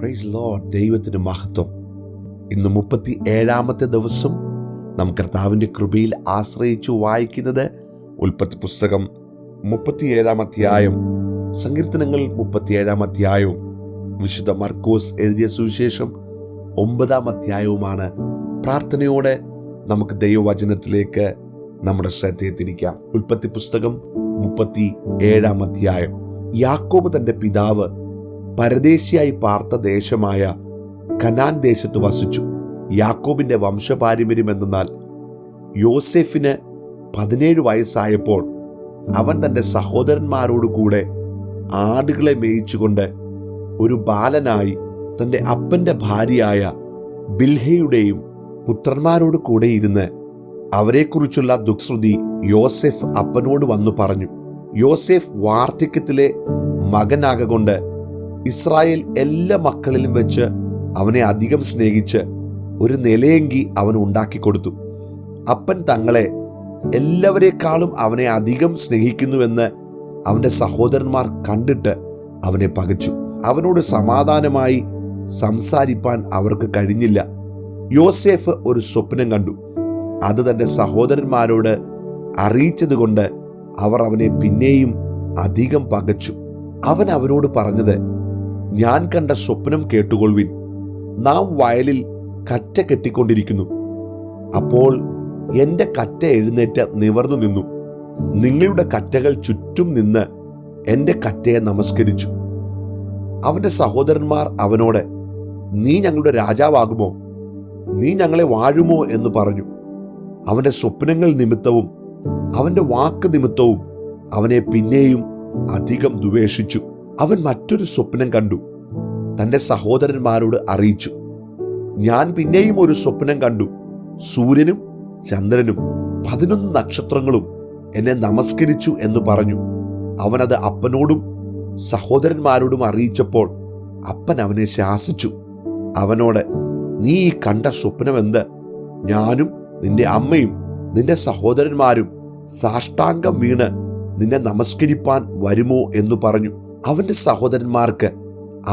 Praise Lord. ദൈവത്തിന് മഹത്വം. ഇന്ന് 37-ാമത്തെ ദിവസം നാം കർത്താവിൻ്റെ കൃപയിൽ ആശ്രയിച്ചു വായിക്കുന്നത് ഉൽപ്പത്തി പുസ്തകം 37-ാം അധ്യായം, സങ്കീർത്തനങ്ങൾ 37-ാം അധ്യായവും വിശുദ്ധ മർക്കോസ് എഴുതിയ സുവിശേഷം 9-ാം അധ്യായവുമാണ്. പ്രാർത്ഥനയോടെ നമുക്ക് ദൈവവചനത്തിലേക്ക് നമ്മുടെ ശ്രദ്ധയെ തിരിക്കാം. ഉൽപ്പത്തി പുസ്തകം 37-ാം അധ്യായം. യാക്കോബ് തൻ്റെ പിതാവ് പരദേശിയായി പാർത്ത ദേശമായ കനാൻ ദേശത്ത് വസിച്ചു. യാക്കോബിന്റെ വംശപാരമ്പര്യം എന്തെന്നാൽ, യോസേഫിന് 17 വയസ്സായപ്പോൾ അവൻ തൻ്റെ സഹോദരന്മാരോടുകൂടെ ആടുകളെ മേയിച്ചുകൊണ്ട് ഒരു ബാലനായി തൻ്റെ അപ്പൻ്റെ ഭാര്യയായ ബിൽഹയുടെയും പുത്രന്മാരോട് കൂടെ ഇരുന്ന് അവരെക്കുറിച്ചുള്ള ദുഃഖശ്രുതി യോസേഫ് അപ്പനോട് വന്നു പറഞ്ഞു. യോസേഫ് വാർദ്ധക്യത്തിലെ മകനാകൊണ്ട് ഇസ്രായേൽ എല്ലാ മക്കളിലും വെച്ച് അവനെ അധികം സ്നേഹിച്ച് ഒരു നിലയങ്കി അവൻ ഉണ്ടാക്കിക്കൊടുത്തു. അപ്പൻ തങ്ങളെ എല്ലാവരെക്കാളും അവനെ അധികം സ്നേഹിക്കുന്നുവെന്ന് അവൻ്റെ സഹോദരന്മാർ കണ്ടിട്ട് അവനെ പകച്ചു. അവനോട് സമാധാനമായി സംസാരിപ്പാൻ അവർക്ക് കഴിഞ്ഞില്ല. യോസേഫ് ഒരു സ്വപ്നം കണ്ടു. അത് തൻ്റെ സഹോദരന്മാരോട് അറിയിച്ചതുകൊണ്ട് അവർ അവനെ പിന്നെയും അധികം പകച്ചു. അവൻ അവരോട് പറഞ്ഞത്, ഞാൻ കണ്ട സ്വപ്നം കേട്ടുകൊള്ളുവിൻ. നാം വയലിൽ കറ്റ കെട്ടിക്കൊണ്ടിരിക്കുന്നു. അപ്പോൾ എൻ്റെ കറ്റ എഴുന്നേറ്റ് നിവർന്നു നിന്നു. നിങ്ങളുടെ കറ്റകൾ ചുറ്റും നിന്ന് എൻ്റെ കറ്റയെ നമസ്കരിച്ചു. അവൻ്റെ സഹോദരന്മാർ അവനോട്, നീ ഞങ്ങളുടെ രാജാവാകുമോ? നീ ഞങ്ങളെ വാഴുമോ എന്ന് പറഞ്ഞു. അവൻ്റെ സ്വപ്നങ്ങൾ നിമിത്തവും അവൻ്റെ വാക്ക് നിമിത്തവും അവനെ പിന്നെയും അധികം ദ്വേഷിച്ചു. അവൻ മറ്റൊരു സ്വപ്നം കണ്ടു, തൻ്റെ സഹോദരന്മാരോട് അറിയിച്ചു. ഞാൻ പിന്നെയും ഒരു സ്വപ്നം കണ്ടു. സൂര്യനും ചന്ദ്രനും 11 നക്ഷത്രങ്ങളും എന്നെ നമസ്കരിച്ചു എന്ന് പറഞ്ഞു. അവനത് അപ്പനോടും സഹോദരന്മാരോടും അറിയിച്ചപ്പോൾ അപ്പൻ അവനെ ശാസിച്ചു. അവനോട്, നീ ഈ കണ്ട സ്വപ്നം എന്ത്? ഞാനും നിന്റെ അമ്മയും നിന്റെ സഹോദരന്മാരും സാഷ്ടാംഗം വീണ് നിന്നെ നമസ്കരിപ്പാൻ വരുമോ എന്ന് പറഞ്ഞു. അവൻ്റെ സഹോദരന്മാർക്ക്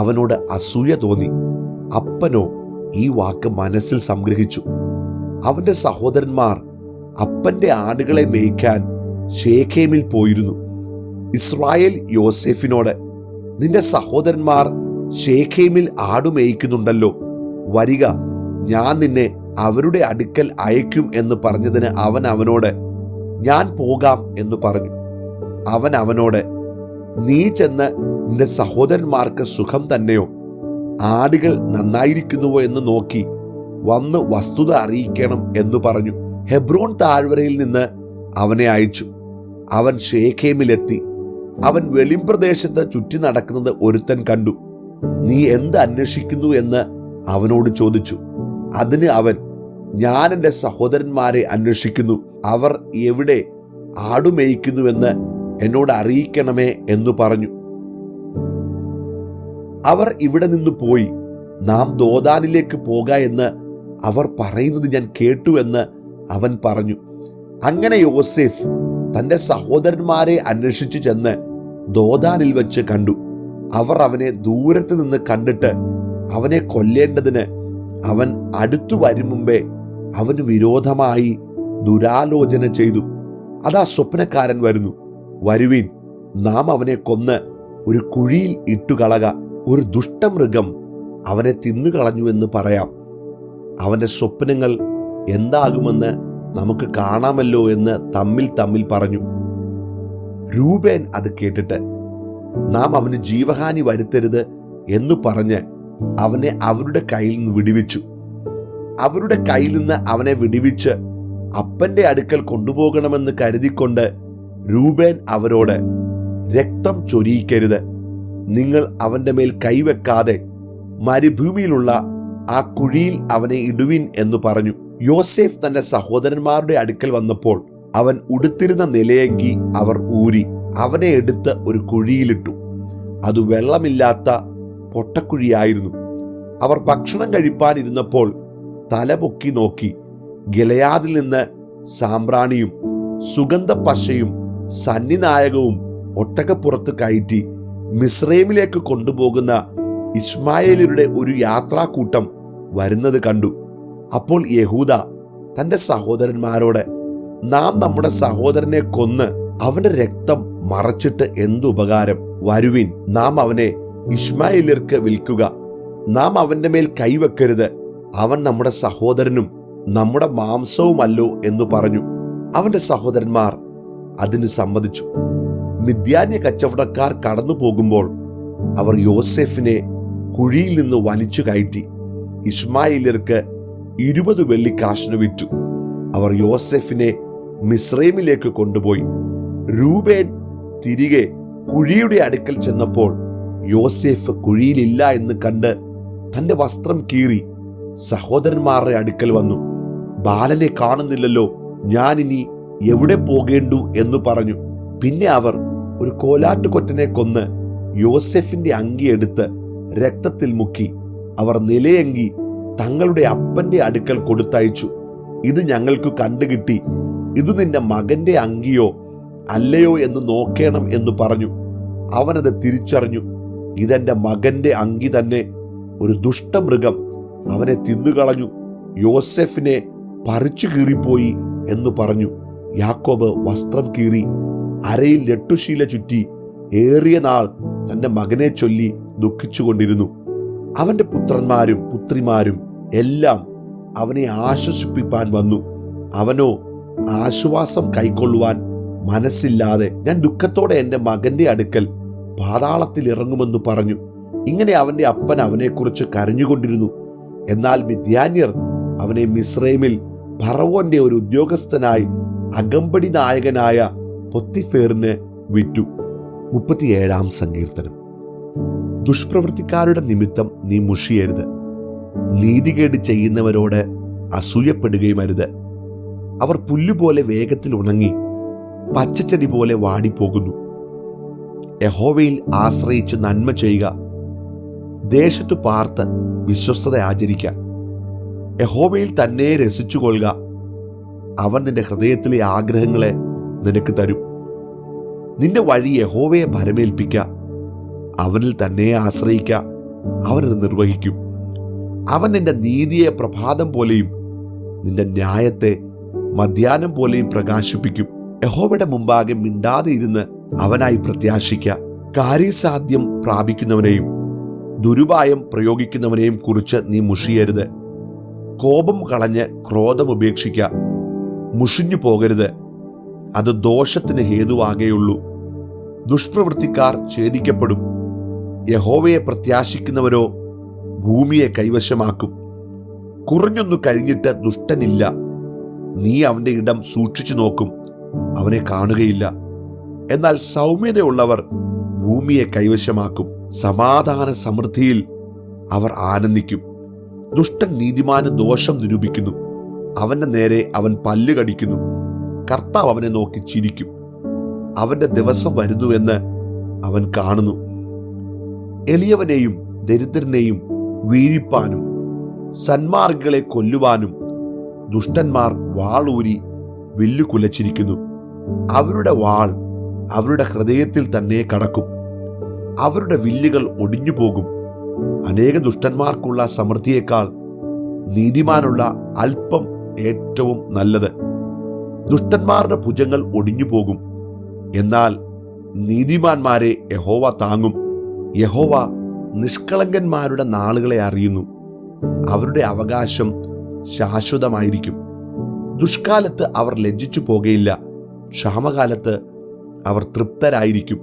അവനോട് അസൂയ തോന്നി. അപ്പനോ ഈ വാക്ക് മനസ്സിൽ സംഗ്രഹിച്ചു. അവൻ്റെ സഹോദരന്മാർ അപ്പൻ്റെ ആടുകളെ മേയ്ക്കാൻ ശേഖേമിൽ പോയിരുന്നു. ഇസ്രായേൽ യോസേഫിനോട്, നിന്റെ സഹോദരന്മാർ ശേഖേമിൽ ആടുമേയ്ക്കുന്നുണ്ടല്ലോ, വരിക, ഞാൻ നിന്നെ അവരുടെ അടുക്കൽ അയക്കും എന്ന് പറഞ്ഞതിന് അവൻ അവനോട്, ഞാൻ പോകാം എന്ന് പറഞ്ഞു. അവൻ അവനോട്, നീ ചെന്ന് നിന്റെ സഹോദരന്മാർക്ക് സുഖം തന്നെയോ? ആടുകൾ നന്നായിരിക്കുന്നുവോ എന്ന് നോക്കി വന്ന് വസ്തുത അറിയിക്കണം എന്ന് പറഞ്ഞു. ഹെബ്രോൻ താഴ്വരയിൽ നിന്ന് അവനെ അയച്ചു. അവൻ ശേഖേമിലെത്തി. അവൻ വെളിമ്പ്രദേശത്ത് ചുറ്റി നടക്കുന്നത് ഒരുത്തൻ കണ്ടു. നീ എന്ത് അന്വേഷിക്കുന്നു എന്ന് അവനോട് ചോദിച്ചു. അതിന് അവൻ, ഞാൻ എൻ്റെ സഹോദരന്മാരെ അന്വേഷിക്കുന്നു. അവർ എവിടെ ആടുമേയ്ക്കുന്നുവെന്ന് എന്നോട് അറിയിക്കണമേ എന്ന് പറഞ്ഞു. അവർ ഇവിടെ നിന്ന് പോയി നാം ദോദാനിലേക്ക് പോക എന്ന് അവർ പറയുന്നത് ഞാൻ കേട്ടു എന്ന് അവൻ പറഞ്ഞു. അങ്ങനെ യോസേഫ് തൻ്റെ സഹോദരന്മാരെ അന്വേഷിച്ചു ചെന്ന് ദോദാനിൽ വെച്ച് കണ്ടു. അവർ അവനെ ദൂരത്ത് നിന്ന് കണ്ടിട്ട് അവനെ കൊല്ലേണ്ടതിന് അവൻ അടുത്തു വരും മുമ്പേ അവന് വിരോധമായി ദുരാലോചന ചെയ്തു. അതാ സ്വപ്നക്കാരൻ വരുന്നു, വരുവീൻ, നാം അവനെ കൊന്ന് ഒരു കുഴിയിൽ ഇട്ടുകളക, ഒരു ദുഷ്ടമൃഗം അവനെ തിന്നുകളഞ്ഞുവെന്ന് പറയാം. അവൻ്റെ സ്വപ്നങ്ങൾ എന്താകുമെന്ന് നമുക്ക് കാണാമല്ലോ എന്ന് തമ്മിൽ പറഞ്ഞു. രൂബേൻ അത് കേട്ടിട്ട്, നാം അവന് ജീവഹാനി വരുത്തരുത് എന്ന് പറഞ്ഞ് അവനെ അവരുടെ കയ്യിൽ നിന്ന് വിടുവിച്ചു. അവരുടെ കയ്യിൽ നിന്ന് അവനെ വിടുവിച്ച് അപ്പൻ്റെ അടുക്കൽ കൊണ്ടുപോകണമെന്ന് കരുതിക്കൊണ്ട് രൂബേൻ അവരോട്, രക്തം ചൊരിയിക്കരുത്, നിങ്ങൾ അവൻ്റെ മേൽ കൈവെക്കാതെ മരുഭൂമിയിലുള്ള ആ കുഴിയിൽ അവനെ ഇടുവിൻ എന്ന് പറഞ്ഞു. യോസേഫ് തൻ്റെ സഹോദരന്മാരുടെ അടുക്കൽ വന്നപ്പോൾ അവൻ ഉടുത്തിരുന്ന നിലയങ്കി അവർ ഊരി അവനെ എടുത്ത് ഒരു കുഴിയിലിട്ടു. അത് വെള്ളമില്ലാത്ത പൊട്ടക്കുഴിയായിരുന്നു. അവർ ഭക്ഷണം കഴിപ്പാനിരുന്നപ്പോൾ തല പൊക്കി നോക്കി ഗിലെയാദിൽ നിന്ന് സാമ്പ്രാണിയും സുഗന്ധ പശയും സന്നിനായകവും ഒട്ടകപ്പുറത്ത് കയറ്റി മിസ്രൈമിലേക്ക് കൊണ്ടുപോകുന്ന ഇശ്മായേല്യരുടെ ഒരു യാത്രാക്കൂട്ടം വരുന്നത് കണ്ടു. അപ്പോൾ യഹൂദ തന്റെ സഹോദരന്മാരോട്, നാം നമ്മുടെ സഹോദരനെ കൊന്ന് അവന്റെ രക്തം മറച്ചിട്ട് എന്തുപകാരം? വരുവിൻ, നാം അവനെ ഇശ്മായേല്യർക്ക് വിൽക്കുക. നാം അവന്റെ മേൽ കൈവെക്കരുത്. അവൻ നമ്മുടെ സഹോദരനും നമ്മുടെ മാംസവുമല്ലോ എന്ന് പറഞ്ഞു. അവന്റെ സഹോദരന്മാർ അതിന് സമ്മതിച്ചു. മിദ്യാന്യ കച്ചവടക്കാർ കടന്നു പോകുമ്പോൾ അവർ യോസേഫിനെ കുഴിയിൽ നിന്ന് വലിച്ചു കയറ്റി ഇശ്മായേല്യർക്ക് 20 വെള്ളിക്കാശിന് വിറ്റു. അവർ യോസേഫിനെ മിസ്രൈമിലേക്ക് കൊണ്ടുപോയി. രൂബേൻ തിരികെ കുഴിയുടെ അടുക്കൽ ചെന്നപ്പോൾ യോസേഫ് കുഴിയിലില്ല എന്ന് കണ്ട് തന്റെ വസ്ത്രം കീറി സഹോദരന്മാരുടെ അടുക്കൽ വന്നു. ബാലനെ കാണുന്നില്ലല്ലോ, ഞാനിനി എവിടെ പോകേണ്ടു എന്ന് പറഞ്ഞു. പിന്നെ അവർ ഒരു കോലാട്ടുകൊറ്റനെ കൊന്ന് യോസെഫിന്റെ അങ്കി എടുത്ത് രക്തത്തിൽ മുക്കി അവർ നിലയങ്കി തങ്ങളുടെ അപ്പന്റെ അടുക്കൽ കൊടുത്തയച്ചു. ഇത് ഞങ്ങൾക്ക് കണ്ടുകിട്ടി, ഇത് നിന്റെ മകന്റെ അങ്കിയോ അല്ലയോ എന്ന് നോക്കണം എന്ന് പറഞ്ഞു. അവനത് തിരിച്ചറിഞ്ഞു. ഇതെന്റെ മകന്റെ അങ്കി തന്നെ. ഒരു ദുഷ്ടമൃഗം അവനെ തിന്നുകളഞ്ഞു, യോസെഫിനെ പറിച്ചു കീറിപ്പോയി എന്ന് പറഞ്ഞു. യാക്കോബ് വസ്ത്രം കീറി അരയിൽ രട്ടുശീല ചുറ്റി ഏറിയ നാൾ തന്റെ മകനെ ചൊല്ലി ദുഃഖിച്ചുകൊണ്ടിരുന്നു. അവന്റെ പുത്രന്മാരും പുത്രിമാരും എല്ലാം അവനെ ആശ്വസിപ്പിപ്പാൻ വന്നു. അവനോ ആശ്വാസം കൈക്കൊള്ളുവാൻ മനസ്സില്ലാതെ, ഞാൻ ദുഃഖത്തോടെ എൻ്റെ മകന്റെ അടുക്കൽ പാതാളത്തിൽ ഇറങ്ങുമെന്ന് പറഞ്ഞു. ഇങ്ങനെ അവന്റെ അപ്പൻ അവനെക്കുറിച്ച് കരഞ്ഞുകൊണ്ടിരുന്നു. എന്നാൽ മിദ്യാന്യർ അവനെ മിസ്രൈമിൽ ഫറവോന്റെ ഒരു ഉദ്യോഗസ്ഥനായി അകമ്പടി നായകനായ പൊത്തിഫേറിന് വിറ്റു. 37-ാം സങ്കീർത്തനം. ദുഷ്പ്രവൃത്തിക്കാരുടെ നിമിത്തം നീ മുഷിയരുത്, നീതികേട് ചെയ്യുന്നവരോട് അസൂയപ്പെടുകയുമരുത്. അവർ പുല്ലുപോലെ വേഗത്തിൽ ഉണങ്ങി പച്ചച്ചെടി പോലെ വാടിപ്പോകുന്നു. യഹോവയിൽ ആശ്രയിച്ച് നന്മ ചെയ്യുക, ദേശത്തു പാർത്ത് വിശ്വസ്തത ആചരിക്കുക. യഹോവയിൽ തന്നെ രസിച്ചുകൊള്ളുക, അവൻ നിന്റെ ഹൃദയത്തിലെ ആഗ്രഹങ്ങളെ നിനക്ക് തരും. നിന്റെ വഴി യഹോവയെ ഭരമേൽപ്പിക്കുക, അവനിൽ തന്നെ ആശ്രയിക്കുക, അവനത് നിർവഹിക്കും. അവൻ നിന്റെ നീതിയെ പ്രഭാതം പോലെയും നിന്റെ ന്യായത്തെ മധ്യാഹ്നം പോലെയും പ്രകാശിപ്പിക്കും. യഹോവയുടെ മുമ്പാകെ മിണ്ടാതെ ഇരുന്ന് അവനായി പ്രത്യാശിക്കുക. കാര്യസാധ്യം പ്രാപിക്കുന്നവനെയും ദുരുപായം പ്രയോഗിക്കുന്നവനെയും കുറിച്ച് നീ മുഷിയരുത്. കോപം കളഞ്ഞ് ക്രോധം ഉപേക്ഷിക്കുക. മുഷിഞ്ഞു പോകരുത്, അത് ദോഷത്തിന് ഹേതുവാകെയുള്ളൂ. ദുഷ്പ്രവൃത്തിക്കാർ ഛേദിക്കപ്പെടും, യഹോവയെ പ്രത്യാശിക്കുന്നവരോ ഭൂമിയെ കൈവശമാക്കും. കുറഞ്ഞൊന്നു കഴിഞ്ഞിട്ട് ദുഷ്ടനില്ല, നീ അവന്റെ ഇടം സൂക്ഷിച്ചു നോക്കും, അവനെ കാണുകയില്ല. എന്നാൽ സൗമ്യതയുള്ളവർ ഭൂമിയെ കൈവശമാക്കും, സമാധാന സമൃദ്ധിയിൽ അവർ ആനന്ദിക്കും. ദുഷ്ടൻ നീതിമാന് ദോഷം നിരൂപിക്കുന്നു, അവന്റെ നേരെ അവൻ പല്ല് കടിക്കുന്നു. കർത്താവ് അവനെ നോക്കി ചിരിക്കും, അവന്റെ ദിവസം വരുന്നുവെന്ന് അവൻ കാണുന്നു. എളിയവനെയും ദരിദ്രനെയും വീഴിപ്പാനും സന്മാർഗികളെ കൊല്ലുവാനും ദുഷ്ടന്മാർ വാളൂരി വില്ലു കുലച്ചിരിക്കുന്നു. അവരുടെ വാൾ അവരുടെ ഹൃദയത്തിൽ തന്നെ കടക്കും, അവരുടെ വില്ലുകൾ ഒടിഞ്ഞു പോകും. അനേക ദുഷ്ടന്മാർക്കുള്ള സമൃദ്ധിയേക്കാൾ നീതിമാനുള്ള അല്പം ഏറ്റവും നല്ലത്. ദുഷ്ടന്മാരുടെ ഭുജങ്ങൾ ഒടിഞ്ഞു പോകും, എന്നാൽ നീതിമാന്മാരെ യഹോവ താങ്ങും. യഹോവ നിഷ്കളങ്കന്മാരുടെ നാളുകളെ അറിയുന്നു, അവരുടെ അവകാശം ശാശ്വതമായിരിക്കും. ദുഷ്കാലത്ത് അവർ ലജ്ജിച്ചു പോകയില്ല, ക്ഷാമകാലത്ത് അവർ തൃപ്തരായിരിക്കും.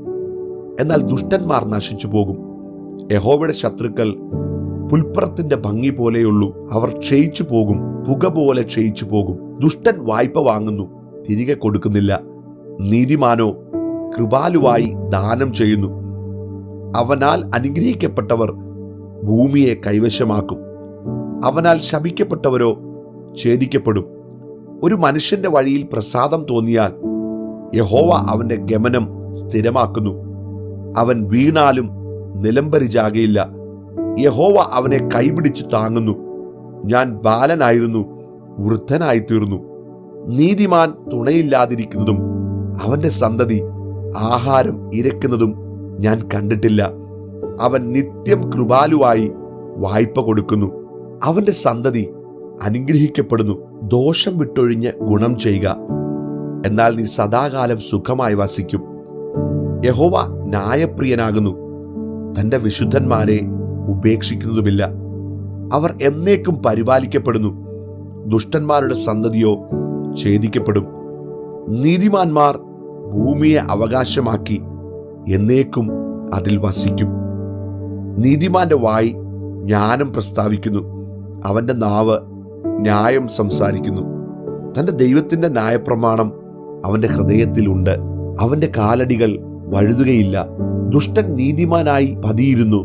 എന്നാൽ ദുഷ്ടന്മാർ നശിച്ചു പോകും. യഹോവയുടെ ശത്രുക്കൾ പുൽപ്പറത്തിന്റെ ഭംഗി പോലെയുള്ളൂ, അവർ ക്ഷയിച്ചു പോകും, പുക പോലെ ക്ഷയിച്ചു പോകും. ദുഷ്ടൻ വായ്പ വാങ്ങുന്നു, തിരികെ കൊടുക്കുന്നില്ല, നീതിമാനോ കൃപാലുവായി ദാനം ചെയ്യുന്നു. അവനാൽ അനുഗ്രഹിക്കപ്പെട്ടവർ ഭൂമിയെ കൈവശമാക്കും, അവനാൽ ശപിക്കപ്പെട്ടവരോ ഛേദിക്കപ്പെടും. ഒരു മനുഷ്യന്റെ വഴിയിൽ പ്രസാദം തോന്നിയാൽ യഹോവ അവന്റെ ഗമനം സ്ഥിരമാക്കുന്നു. അവൻ വീണാലും നിലംപരിചാകയില്ല, യഹോവ അവനെ കൈപിടിച്ചു താങ്ങുന്നു. ഞാൻ ബാലനായിരുന്നു, വൃദ്ധനായിത്തീർന്നു. നീതിമാൻ തുണയില്ലാതിരിക്കുന്നതും അവന്റെ സന്തതി ആഹാരം ഇരക്കുന്നതും ഞാൻ കണ്ടിട്ടില്ല. അവൻ നിത്യം കൃപാലുവായി വായ്പ കൊടുക്കുന്നു. അവന്റെ സന്തതി അനുഗ്രഹിക്കപ്പെടുന്നു. ദോഷം വിട്ടൊഴിഞ്ഞ് ഗുണം ചെയ്യുക, എന്നാൽ നീ സദാകാലം സുഖമായി വസിക്കും. യഹോവ ന്യായപ്രിയനാകുന്നു, തന്റെ വിശുദ്ധന്മാരെ ഉപേക്ഷിക്കുന്നതുമില്ല. അവർ എന്നേക്കും പരിപാലിക്കപ്പെടുന്നു. ദുഷ്ടന്മാരുടെ സന്തതിയോ ഛേദിക്കപ്പെടും. നീതിമാന്മാർ ഭൂമിയെ അവകാശമാക്കി എന്നേക്കും അതിൽ വസിക്കും. നീതിമാന്റെ വായ് ജ്ഞാനം പ്രസ്താവിക്കുന്നു, അവന്റെ നാവ് ന്യായം സംസാരിക്കുന്നു. തന്റെ ദൈവത്തിന്റെ ന്യായപ്രമാണം അവന്റെ ഹൃദയത്തിലുണ്ട്. അവന്റെ കാലടികൾ വഴുതുകയില്ല. ദുഷ്ടൻ നീതിമാനായി പതിയിരുന്നു,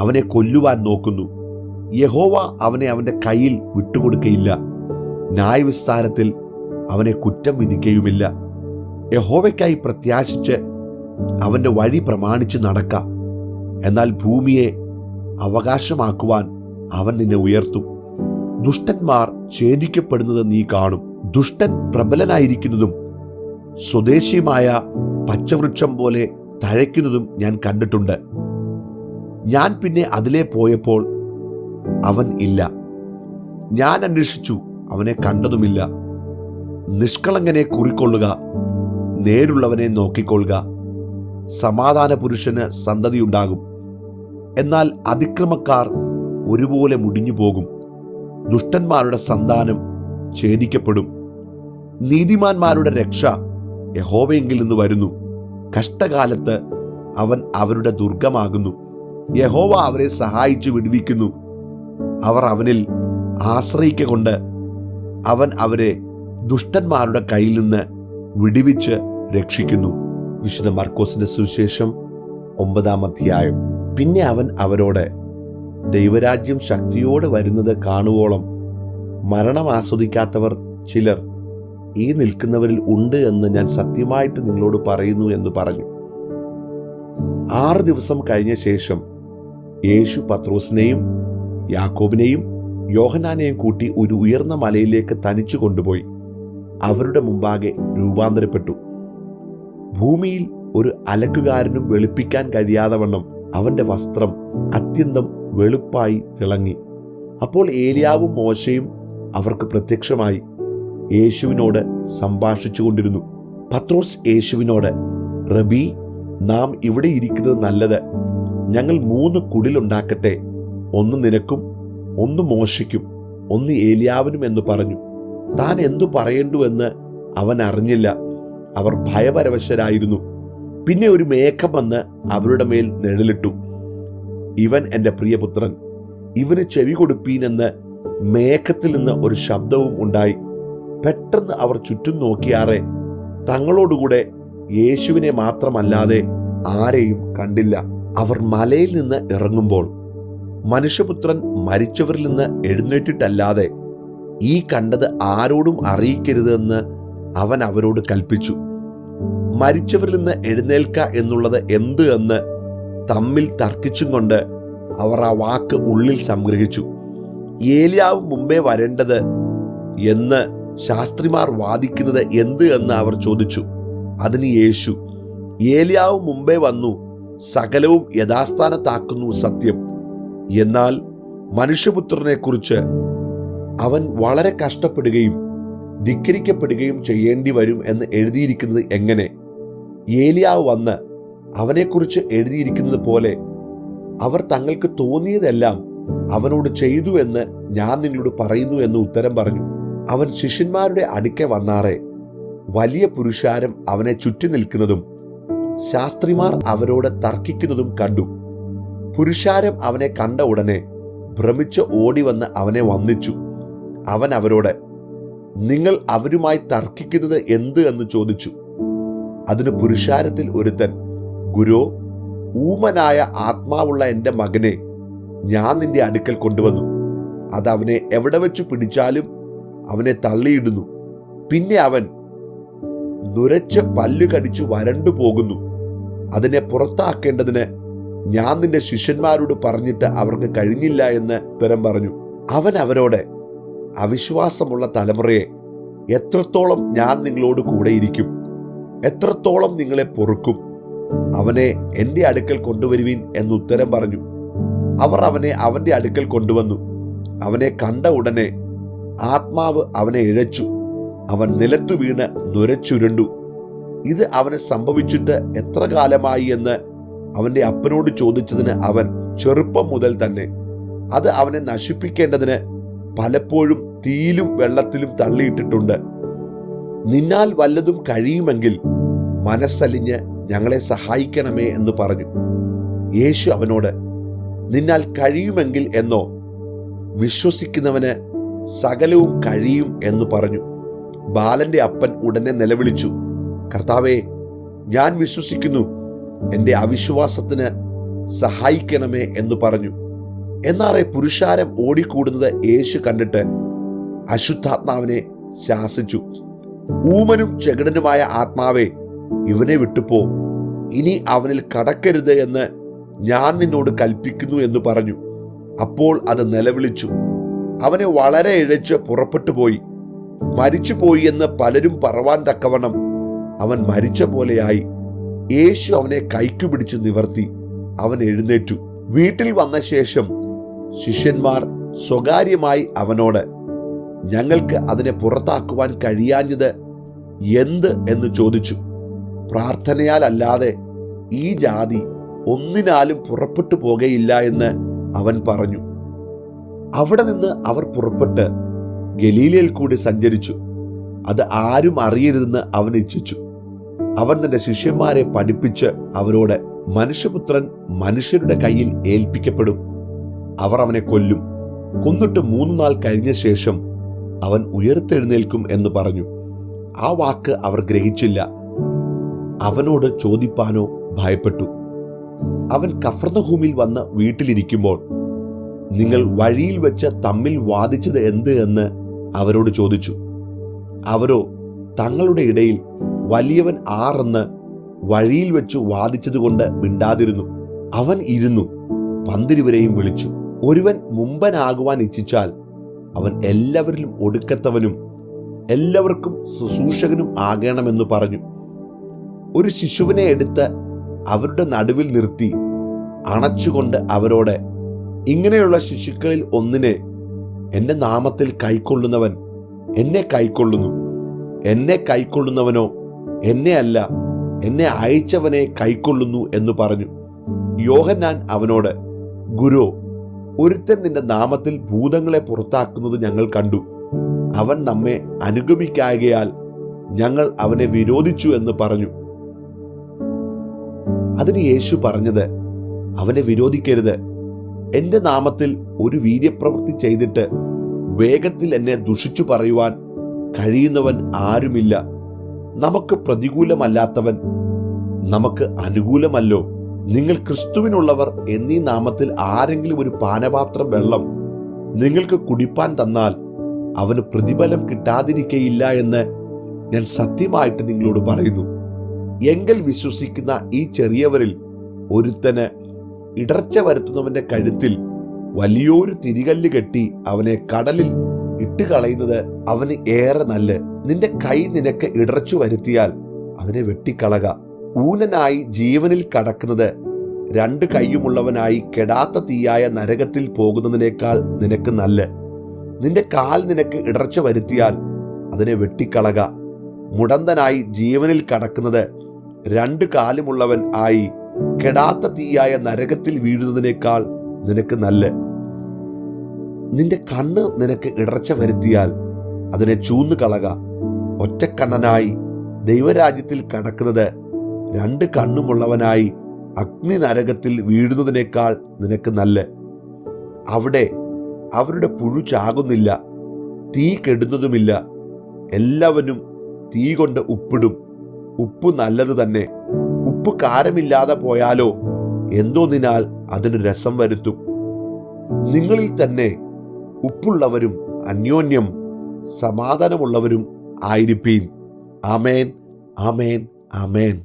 അവനെ കൊല്ലുവാൻ നോക്കുന്നു. യഹോവ അവനെ അവന്റെ കയ്യിൽ വിട്ടുകൊടുക്കയില്ല. ന്യായവിസ്താരത്തിൽ അവനെ കുറ്റം വിധിക്കുകയുമില്ല. യഹോവയ്ക്കായി പ്രത്യാശിച്ച് അവന്റെ വഴി പ്രമാണിച്ച് നടക്ക, എന്നാൽ ഭൂമിയെ അവകാശമാക്കുവാൻ അവൻ നിന്നെ ഉയർത്തും. ദുഷ്ടന്മാർ ഛേദിക്കപ്പെടുന്നത് നീ കാണും. ദുഷ്ടൻ പ്രബലനായിരിക്കുന്നതും സ്വദേശിയുമായ പച്ചവൃക്ഷം പോലെ തഴയ്ക്കുന്നതും ഞാൻ കണ്ടിട്ടുണ്ട്. ഞാൻ പിന്നെ അതിലെ പോയപ്പോൾ അവൻ ഇല്ല. ഞാൻ അന്വേഷിച്ചു, അവനെ കണ്ടതുമില്ല. നിഷ്കളങ്കനെ കുറിക്കൊള്ളുക, നേരുള്ളവനെ നോക്കിക്കൊള്ളുക. സമാധാന പുരുഷന് സന്തതിയുണ്ടാകും, എന്നാൽ അതിക്രമക്കാർ ഒരുപോലെ മുടിഞ്ഞു പോകും. ദുഷ്ടന്മാരുടെ സന്താനം ഛേദിക്കപ്പെടും. നീതിമാന്മാരുടെ രക്ഷ യഹോവയെങ്കിൽ നിന്ന് വരുന്നു. കഷ്ടകാലത്ത് അവൻ അവരുടെ ദുർഗമാകുന്നു. യഹോവ അവരെ സഹായിച്ചു വിടുവിക്കുന്നു. അവർ അവനിൽ ആശ്രയിക്കൊണ്ട് അവൻ അവരെ ദുഷ്ടന്മാരുടെ കയ്യിൽ നിന്ന് വിടുവിച്ച് രക്ഷിക്കുന്നു. വിശുദ്ധ മർക്കോസിന്റെ സുവിശേഷം 9-ാം അധ്യായം. പിന്നെ അവൻ അവരോട്, ദൈവരാജ്യം ശക്തിയോടെ വരുന്നത് കാണുവോളം മരണം ആസ്വദിക്കാത്തവർ ചിലർ ഈ നിൽക്കുന്നവരിൽ ഉണ്ട് എന്ന് ഞാൻ സത്യമായിട്ട് നിങ്ങളോട് പറയുന്നു എന്ന് പറഞ്ഞു. 6 ദിവസം കഴിഞ്ഞ ശേഷം യേശു പത്രോസിനെയും യാക്കോബിനെയും യോഹന്നാനെയും കൂട്ടി ഒരു ഉയർന്ന മലയിലേക്ക് തനിച്ചു കൊണ്ടുപോയി അവരുടെ മുമ്പാകെ രൂപാന്തരപ്പെട്ടു. ഭൂമിയിൽ ഒരു അലക്കുകാരനും വെളുപ്പിക്കാൻ കഴിയാതെ വണ്ണം അവന്റെ വസ്ത്രം അത്യന്തം വെളുപ്പായി തിളങ്ങി. അപ്പോൾ ഏലിയാവും മോശയും അവർക്ക് പ്രത്യക്ഷമായി യേശുവിനോട് സംഭാഷിച്ചു കൊണ്ടിരുന്നു. പത്രോസ് യേശുവിനോട്, റബി, നാം ഇവിടെ ഇരിക്കുന്നത് നല്ലത്. ഞങ്ങൾ 3 കുടിലുണ്ടാക്കട്ടെ, ഒന്ന് നിനക്കും, ഒന്ന് മോശയ്ക്കും, ഒന്ന് ഏലിയാവിനും എന്ന് പറഞ്ഞു. താൻ എന്തു പറയേണ്ടു എന്ന് അവൻ അറിഞ്ഞില്ല. അവർ ഭയപരവശരായിരുന്നു. പിന്നെ ഒരു മേഘം വന്ന് അവരുടെ മേൽ നിഴലിട്ടു. ഇവൻ എൻ്റെ പ്രിയപുത്രൻ, ഇവന് ചെവി കൊടുപ്പീനെന്ന് മേഘത്തിൽ നിന്ന് ഒരു ശബ്ദവും ഉണ്ടായി. പെട്ടെന്ന് അവർ ചുറ്റും നോക്കിയാറെ തങ്ങളോടുകൂടെ യേശുവിനെ മാത്രമല്ലാതെ ആരെയും കണ്ടില്ല. അവർ മലയിൽ നിന്ന് ഇറങ്ങുമ്പോൾ, മനുഷ്യപുത്രൻ മരിച്ചവരിൽ നിന്ന് എഴുന്നേറ്റിട്ടല്ലാതെ ഈ കണ്ടത് ആരോടും അറിയിക്കരുതെന്ന് അവൻ അവരോട് കൽപ്പിച്ചു. മരിച്ചവരിൽ നിന്ന് എഴുന്നേൽക്ക എന്നുള്ളത് എന്ത് എന്ന് തമ്മിൽ തർക്കിച്ചും കൊണ്ട് അവർ ആ വാക്ക് ഉള്ളിൽ സംഗ്രഹിച്ചു. ഏലിയാവ് മുമ്പേ വരേണ്ടത് എന്ന് ശാസ്ത്രിമാർ വാദിക്കുന്നത് എന്ത് എന്ന് അവർ ചോദിച്ചു. അതിന് യേശു, ഏലിയാവ് മുമ്പേ വന്നു സകലവും യഥാസ്ഥാനത്താക്കുന്നു സത്യം. എന്നാൽ മനുഷ്യപുത്രനെ കുറിച്ച് അവൻ വളരെ കഷ്ടപ്പെടുകയും ധിക്കരിക്കപ്പെടുകയും ചെയ്യേണ്ടി വരും എന്ന് എഴുതിയിരിക്കുന്നത് എങ്ങനെ? ഏലിയാവ് വന്ന് അവനെക്കുറിച്ച് എഴുതിയിരിക്കുന്നത് പോലെ അവർ തങ്ങൾക്ക് തോന്നിയതെല്ലാം അവനോട് ചെയ്തു എന്ന് ഞാൻ നിങ്ങളോട് പറയുന്നു എന്ന് ഉത്തരം പറഞ്ഞു. അവൻ ശിഷ്യന്മാരുടെ അടുക്കെ വന്നാറെ വലിയ പുരുഷാരം അവനെ ചുറ്റി നിൽക്കുന്നതും ശാസ്ത്രിമാർ അവരോട് തർക്കിക്കുന്നതും കണ്ടു. പുരുഷാരം അവനെ കണ്ട ഉടനെ ഭ്രമിച്ച് ഓടി വന്ന് അവനെ വന്ദിച്ചു. അവൻ അവരോട്, നിങ്ങൾ അവരുമായി തർക്കിക്കുന്നത് എന്ത് എന്ന് ചോദിച്ചു. അതിന് പുരുഷാരത്തിൽ ഒരുത്തൻ, ഗുരോ, ഊമനായ ആത്മാവുള്ള എൻ്റെ മകനെ ഞാൻ നിന്റെ അടുക്കൽ കൊണ്ടുവന്നു. അത് അവനെ എവിടെ വെച്ച് പിടിച്ചാലും അവനെ തള്ളിയിടുന്നു. പിന്നെ അവൻ നുരച്ച് പല്ലു കടിച്ചു വരണ്ടു പോകുന്നു. അതിനെ പുറത്താക്കേണ്ടതിന് ഞാൻ നിന്റെ ശിഷ്യന്മാരോട് പറഞ്ഞിട്ട് അവർക്ക് കഴിഞ്ഞില്ല എന്ന് ഉത്തരം പറഞ്ഞു. അവൻ അവരോട്, അവിശ്വാസമുള്ള തലമുറയെ, എത്രത്തോളം ഞാൻ നിങ്ങളോട് കൂടെ ഇരിക്കും? എത്രത്തോളം നിങ്ങളെ പൊറുക്കും? അവനെ എൻ്റെ അടുക്കൽ കൊണ്ടുവരുവീൻ എന്നുത്തരം പറഞ്ഞു. അവർ അവനെ അവൻ്റെ അടുക്കൽ കൊണ്ടുവന്നു. അവനെ കണ്ട ഉടനെ ആത്മാവ് അവനെ ഇഴച്ചു. അവൻ നിലത്തു വീണ് നുരച്ചുരുണ്ടു. ഇത് അവന് സംഭവിച്ചിട്ട് എത്ര കാലമായി എന്ന് അവൻ്റെ അപ്പനോട് ചോദിച്ചതിന് അവൻ, ചെറുപ്പം മുതൽ തന്നെ. അത് അവനെ നശിപ്പിക്കേണ്ടതിന് പലപ്പോഴും തീയിലും വെള്ളത്തിലും തള്ളിയിട്ടിട്ടുണ്ട്. നിന്നാൽ വല്ലതും കഴിയുമെങ്കിൽ മനസ്സലിഞ്ഞ് ഞങ്ങളെ സഹായിക്കണമേ എന്ന് പറഞ്ഞു. യേശു അവനോട്, നിന്നാൽ കഴിയുമെങ്കിൽ എന്നോ? വിശ്വസിക്കുന്നവന് സകലവും കഴിയും എന്ന് പറഞ്ഞു. ബാലന്റെ അപ്പൻ ഉടനെ നിലവിളിച്ചു, കർത്താവേ, ഞാൻ വിശ്വസിക്കുന്നു, എൻ്റെ അവിശ്വാസത്തിന് സഹായിക്കണമേ എന്ന് പറഞ്ഞു. എന്നാറെ പുരുഷാരം ഓടിക്കൂടുന്നത് യേശു കണ്ടിട്ട് അശുദ്ധാത്മാവിനെ ശാസിച്ചു. ഊമനും ചെകിടനുമായ ആത്മാവേ, ഇവനെ വിട്ടുപോ, ഇനി അവനിൽ കടക്കരുത് എന്ന് ഞാൻ നിന്നോട് കൽപ്പിക്കുന്നു എന്ന് പറഞ്ഞു. അപ്പോൾ അത് നിലവിളിച്ചു. അവനെ വളരെ ഇഴച്ച് പുറപ്പെട്ടു പോയി. മരിച്ചുപോയി എന്ന് പലരും പറവാൻ തക്കവണ്ണം അവൻ മരിച്ച പോലെയായി. യേശു അവനെ കൈക്കുപിടിച്ച് നിവർത്തി. അവൻ എഴുന്നേറ്റു. വീട്ടിൽ വന്ന ശേഷം ശിഷ്യന്മാർ സ്വകാര്യമായി അവനോട്, ഞങ്ങൾക്ക് അതിനെ പുറത്താക്കുവാൻ കഴിയാഞ്ഞത് എന്ത് എന്ന് ചോദിച്ചു. പ്രാർത്ഥനയാൽ അല്ലാതെ ഈ ജാതി ഒന്നിനാലും പുറപ്പെട്ടു പോകയില്ല എന്ന് അവൻ പറഞ്ഞു. അവിടെ നിന്ന് അവർ പുറപ്പെട്ട് ഗലീലയിൽ കൂടി സഞ്ചരിച്ചു. അത് ആരും അറിയരുതെന്ന് അവൻ ഇച്ഛിച്ചു. അവൻ തന്റെ ശിഷ്യന്മാരെ പഠിപ്പിച്ച് അവരോട്, മനുഷ്യപുത്രൻ മനുഷ്യരുടെ കയ്യിൽ ഏൽപ്പിക്കപ്പെടും. അവർ അവനെ കൊല്ലും. കൊന്നിട്ട് 3 നാൾ കഴിഞ്ഞ ശേഷം അവൻ ഉയർത്തെഴുന്നേൽക്കും എന്ന് പറഞ്ഞു. ആ വാക്ക് അവർ ഗ്രഹിച്ചില്ല. അവനോട് ചോദിപ്പാനോ ഭയപ്പെട്ടു. അവൻ കഫർന്നഹൂമിൽ വന്ന് വീട്ടിലിരിക്കുമ്പോൾ നിങ്ങൾ വഴിയിൽ വെച്ച് തമ്മിൽ വാദിച്ചത് എന്ത് എന്ന് അവരോട് ചോദിച്ചു. അവരോ തങ്ങളുടെ ഇടയിൽ വലിയവൻ ആരെന്ന് വഴിയിൽ വെച്ച് വാദിച്ചതുകൊണ്ട് മിണ്ടാതിരുന്നു. അവൻ ഇരുന്നു പന്തിരുവരെയും വിളിച്ചു. ഒരുവൻ മുമ്പനാകുവാൻ ഇച്ഛിച്ചാൽ അവൻ എല്ലാവരിലും ഒടുക്കത്തവനും എല്ലാവർക്കും ശുശ്രൂഷകനും ആകണമെന്ന് പറഞ്ഞു. ഒരു ശിശുവിനെ എടുത്ത് അവരുടെ നടുവിൽ നിർത്തി അണച്ചുകൊണ്ട് അവരോട്, ഇങ്ങനെയുള്ള ശിശുക്കളിൽ ഒന്നിനെ എൻ്റെ നാമത്തിൽ കൈക്കൊള്ളുന്നവൻ എന്നെ കൈക്കൊള്ളുന്നു. എന്നെ കൈക്കൊള്ളുന്നവനോ എന്നെ അല്ല, എന്നെ അയച്ചവനെ കൈക്കൊള്ളുന്നു എന്ന് പറഞ്ഞു. യോഹന്നാൻ അവനോട്, ഗുരു, ഒരുത്തൻ നിന്റെ നാമത്തിൽ ഭൂതങ്ങളെ പുറത്താക്കുന്നത് ഞങ്ങൾ കണ്ടു. അവൻ നമ്മെ അനുഗമിക്കായകയാൽ ഞങ്ങൾ അവനെ വിരോധിച്ചു എന്ന് പറഞ്ഞു. അതിന് യേശു പറഞ്ഞത്, അവനെ വിരോധിക്കരുത്. എൻ്റെ നാമത്തിൽ ഒരു വീര്യപ്രവൃത്തി ചെയ്തിട്ട് വേഗത്തിൽ എന്നെ ദുഷിച്ചു പറയുവാൻ കഴിയുന്നവൻ ആരുമില്ല. നമുക്ക് പ്രതികൂലമല്ലാത്തവൻ നമുക്ക് അനുകൂലമല്ലോ. നിങ്ങൾ ക്രിസ്തുവിനുള്ളവർ എന്നീ നാമത്തിൽ ആരെങ്കിലും ഒരു പാനപാത്രം വെള്ളം നിങ്ങൾക്ക് കുടിപ്പാൻ തന്നാൽ അവന് പ്രതിഫലം കിട്ടാതിരിക്കയില്ല എന്ന് ഞാൻ സത്യമായിട്ട് നിങ്ങളോട് പറയുന്നു. എങ്കിൽ വിശ്വസിക്കുന്ന ഈ ചെറിയവരിൽ ഒരുത്തന് ഇടർച്ച വരുത്തുന്നവന്റെ കഴുത്തിൽ വലിയൊരു തിരികല്ല് കെട്ടി അവനെ കടലിൽ ഇട്ടുകളയുന്നത് അവന് ഏറെ നല്ല. നിന്റെ കൈ നിനക്ക് ഇടർച്ചു വരുത്തിയാൽ അതിനെ വെട്ടിക്കളക. ഊനനായി ജീവനിൽ കടക്കുന്നത് 2 കൈയുമുള്ളവനായി കെടാത്ത തീയായ നരകത്തിൽ പോകുന്നതിനേക്കാൾ നിനക്ക് നല്ല. നിന്റെ കാൽ നിനക്ക് ഇടർച്ച വരുത്തിയാൽ അതിനെ വെട്ടിക്കളക. മുടന്തനായി ജീവനിൽ കടക്കുന്നത് 2 കാലുമുള്ളവൻ ആയി കെടാത്ത തീയായ നരകത്തിൽ വീഴുന്നതിനേക്കാൾ നിനക്ക് നല്ല. നിന്റെ കണ്ണ് നിനക്ക് ഇടർച്ച വരുത്തിയാൽ അതിനെ ചൂന്നുകളക. ഒറ്റക്കണ്ണനായി ദൈവരാജ്യത്തിൽ കടക്കുന്നത് 2 കണ്ണുമുള്ളവനായി അഗ്നി നരകത്തിൽ വീഴുന്നതിനേക്കാൾ നിനക്ക് നല്ല. അവിടെ അവരുടെ പുഴു ചാകുന്നില്ല, തീ കെടുന്നതുമില്ല. എല്ലാവനും തീ കൊണ്ട് ഉപ്പിടും. ഉപ്പ് നല്ലത് തന്നെ. ഉപ്പ് കാരമില്ലാതെ പോയാലോ എന്തോന്നിനാൽ അതിന് രസം വരുത്തും. നിങ്ങളിൽ തന്നെ ഉപ്പുള്ളവരും അന്യോന്യം സമാധാനമുള്ളവരും ആയിരിപ്പീൻ. ആമേൻ, ആമേൻ, ആമേൻ.